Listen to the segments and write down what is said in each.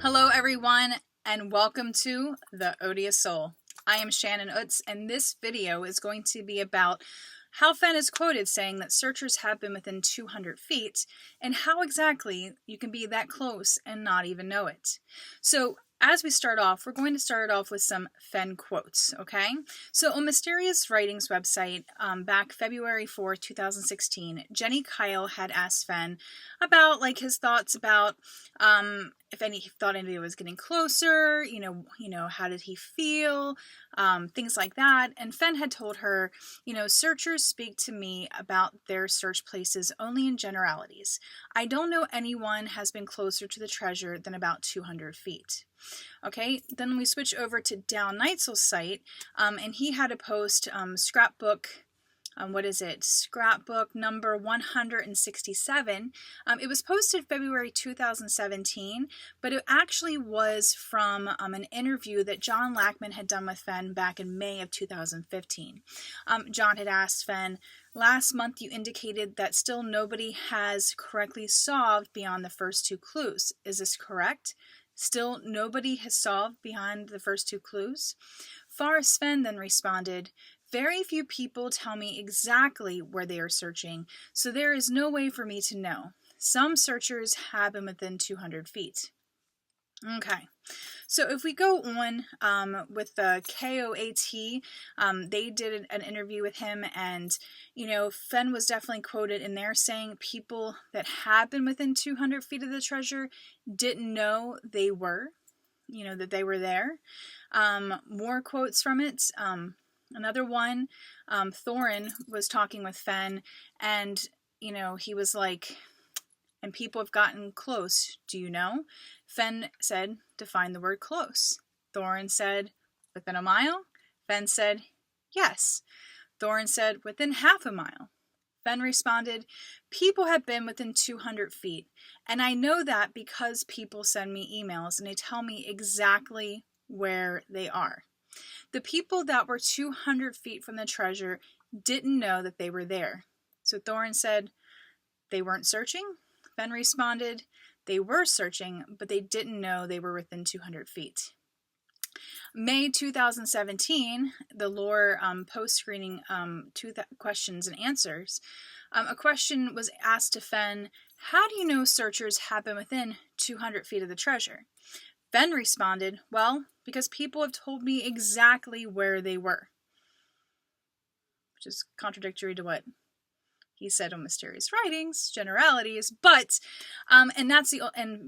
Hello, everyone, and welcome to The Odious Soul. I am Shannon Utz, and this video is going to be about how Fenn is quoted saying that searchers have been within 200 feet, and how exactly you can be that close and not even know it. So, as we start off, we're going to start off with some Fenn quotes, okay? So on Mysterious Writings website, back February 4th, 2016, Jenny Kyle had asked Fenn about his thoughts about if he thought anybody was getting closer, how did he feel, things like that. And Fenn had told her, searchers speak to me about their search places only in generalities. I don't know anyone has been closer to the treasure than about 200 feet. Okay, then we switch over to Down Neitzel's site, and he had a post, scrapbook number 167. It was posted February 2017, but it actually was from an interview that John Lackman had done with Fenn back in May of 2015. John had asked Fenn, "Last month you indicated that still nobody has correctly solved beyond the first two clues. Is this correct? Still nobody has solved behind the first two clues?" Forrest Fenn then responded, "Very few people tell me exactly where they are searching, so there is no way for me to know. Some searchers have been within 200 feet. Okay, so if we go on with the KOAT, they did an interview with him, and Fenn was definitely quoted in there saying people that have been within 200 feet of the treasure didn't know they were, that they were there. More quotes from it. Another one, Thorin was talking with Fenn, and he was like, "And people have gotten close, do you know?" Fenn said, "Define the word close." Thorin said, "Within a mile?" Fenn said, "Yes." Thorin said, "Within half a mile." Fenn responded, "People have been within 200 feet, and I know that because people send me emails and they tell me exactly where they are. The people that were 200 feet from the treasure didn't know that they were there." So Thorin said, "They weren't searching?" Fenn responded, "They were searching, but they didn't know they were within 200 feet. May 2017, the lore post-screening questions and answers. A question was asked to Fenn, "How do you know searchers have been within 200 feet of the treasure?" Fenn responded, "Well, because people have told me exactly where they were." Which is contradictory to what he said on Mysterious Writings, generalities, but, and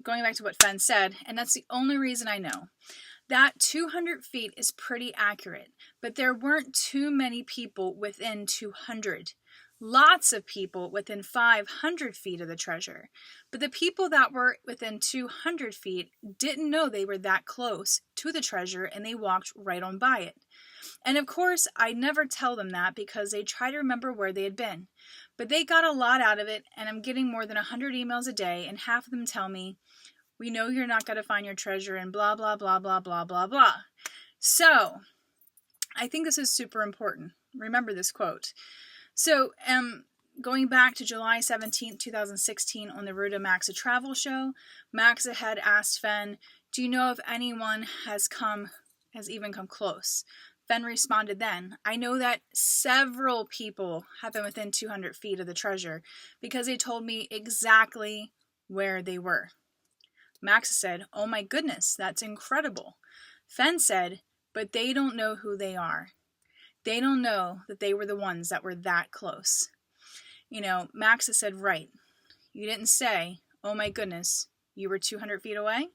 going back to what Fenn said, and that's the only reason I know. That 200 feet is pretty accurate, but there weren't too many people within 200. Lots of people within 500 feet of the treasure, but the people that were within 200 feet didn't know they were that close to the treasure, and they walked right on by it. And of course, I never tell them that because they try to remember where they had been. But they got a lot out of it, and I'm getting more than 100 emails a day, and half of them tell me, 'We know you're not going to find your treasure,' and blah, blah, blah, blah, blah, blah, blah." So, I think this is super important. Remember this quote. So, going back to July 17th, 2016 on the Ruta Maxa travel show, Maxa had asked Fenn, "Do you know if anyone has even come close?" Fenn responded then, "I know that several people have been within 200 feet of the treasure because they told me exactly where they were." Maxa said, "Oh my goodness, that's incredible." Fenn said, "But they don't know who they are. They don't know that they were the ones that were that close." Maxa said, "Right. You didn't say, 'Oh my goodness, you were 200 feet away?'"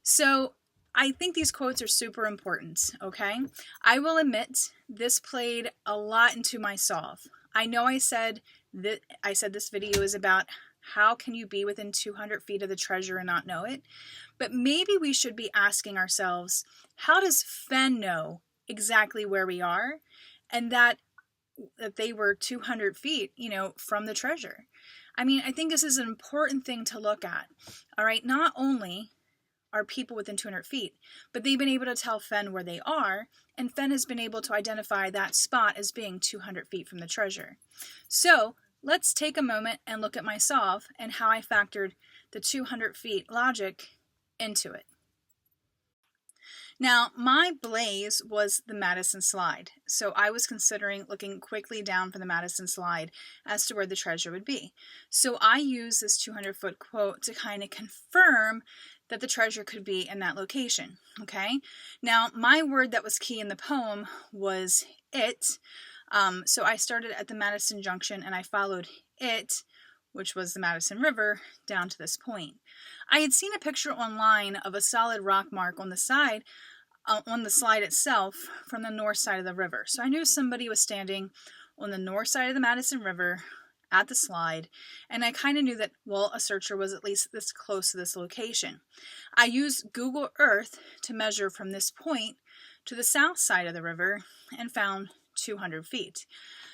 So I think these quotes are super important, okay? I will admit this played a lot into my solve. I know I said this video is about how can you be within 200 feet of the treasure and not know it, but maybe we should be asking ourselves, how does Fenn know exactly where we are and that they were 200 feet, from the treasure? I mean, I think this is an important thing to look at, all right? Not only are people within 200 feet, but they've been able to tell Fenn where they are, and Fenn has been able to identify that spot as being 200 feet from the treasure. So let's take a moment and look at my solve and how I factored the 200 feet logic into it. Now, my blaze was the Madison Slide, so I was considering looking quickly down from the Madison Slide as to where the treasure would be. So I used this 200-foot quote to kind of confirm that the treasure could be in that location, okay? Now, my word that was key in the poem was it, so I started at the Madison Junction and I followed it, which was the Madison River, down to this point. I had seen a picture online of a solid rock mark on the side, on the slide itself, from the north side of the river. So I knew somebody was standing on the north side of the Madison River at the slide, and I kind of knew that, well, a searcher was at least this close to this location. I used Google Earth to measure from this point to the south side of the river and found 200 feet.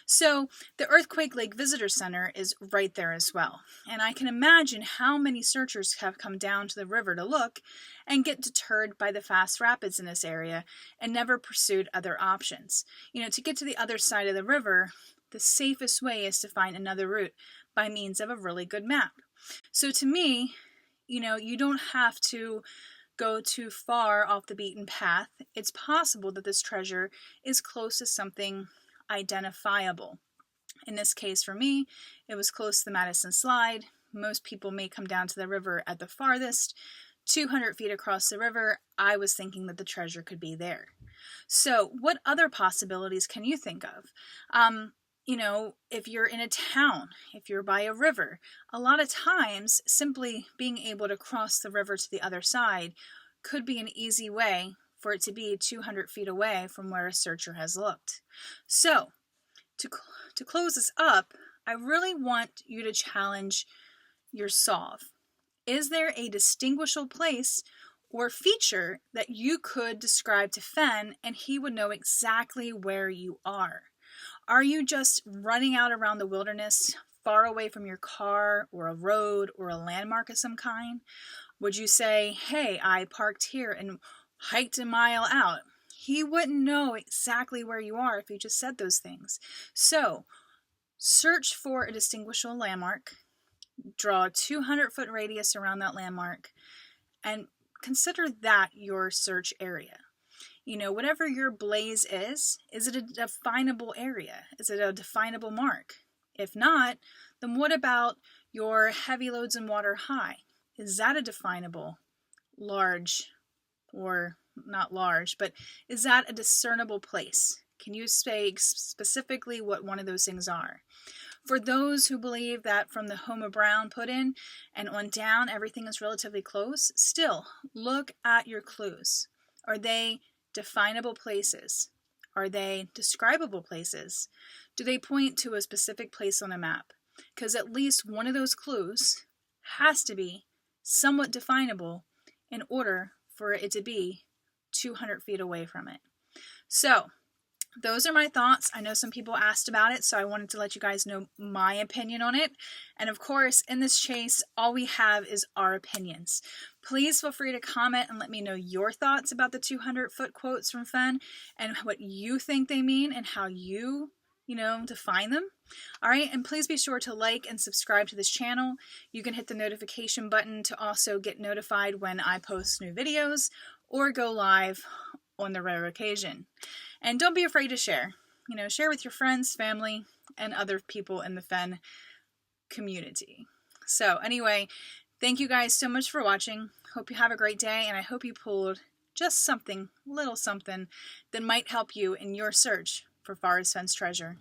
So the Earthquake Lake Visitor Center is right there as well. And I can imagine how many searchers have come down to the river to look and get deterred by the fast rapids in this area and never pursued other options. You know, to get to the other side of the river, the safest way is to find another route by means of a really good map. So to me, you know, you don't have to go too far off the beaten path. It's possible that this treasure is close to something identifiable. In this case for me, it was close to the Madison Slide. Most people may come down to the river at the farthest. 200 feet across the river, I was thinking that the treasure could be there. So what other possibilities can you think of? You know, if you're in a town, if you're by a river, a lot of times simply being able to cross the river to the other side could be an easy way for it to be 200 feet away from where a searcher has looked. So, to close this up, I really want you to challenge your solve. Is there a distinguishable place or feature that you could describe to Fenn and he would know exactly where you are? Are you just running out around the wilderness, far away from your car or a road or a landmark of some kind? Would you say, hey, I parked here and hiked a mile out? He wouldn't know exactly where you are if you just said those things. So, search for a distinguishable landmark, draw a 200-foot radius around that landmark, and consider that your search area. You know, whatever your blaze is it a definable area? Is it a definable mark? If not, then what about your heavy loads and water high? Is that a definable, large, or not large, but is that a discernible place? Can you say specifically what one of those things are? For those who believe that from the Homer Brown put in and on down, everything is relatively close, still look at your clues. Are they definable places? Are they describable places? Do they point to a specific place on a map? Because at least one of those clues has to be somewhat definable in order for it to be 200 feet away from it. So, those are my thoughts. I know some people asked about it, so I wanted to let you guys know my opinion on it. And of course, in this chase, all we have is our opinions. Please feel free to comment and let me know your thoughts about the 200-foot quotes from Fenn and what you think they mean and how you define them. All right, and please be sure to like and subscribe to this channel. You can hit the notification button to also get notified when I post new videos or go live on the rare occasion. And don't be afraid to share. Share with your friends, family, and other people in the Fenn community. So anyway, thank you guys so much for watching. Hope you have a great day, and I hope you pulled just something, little something, that might help you in your search for Forrest Fenn's treasure.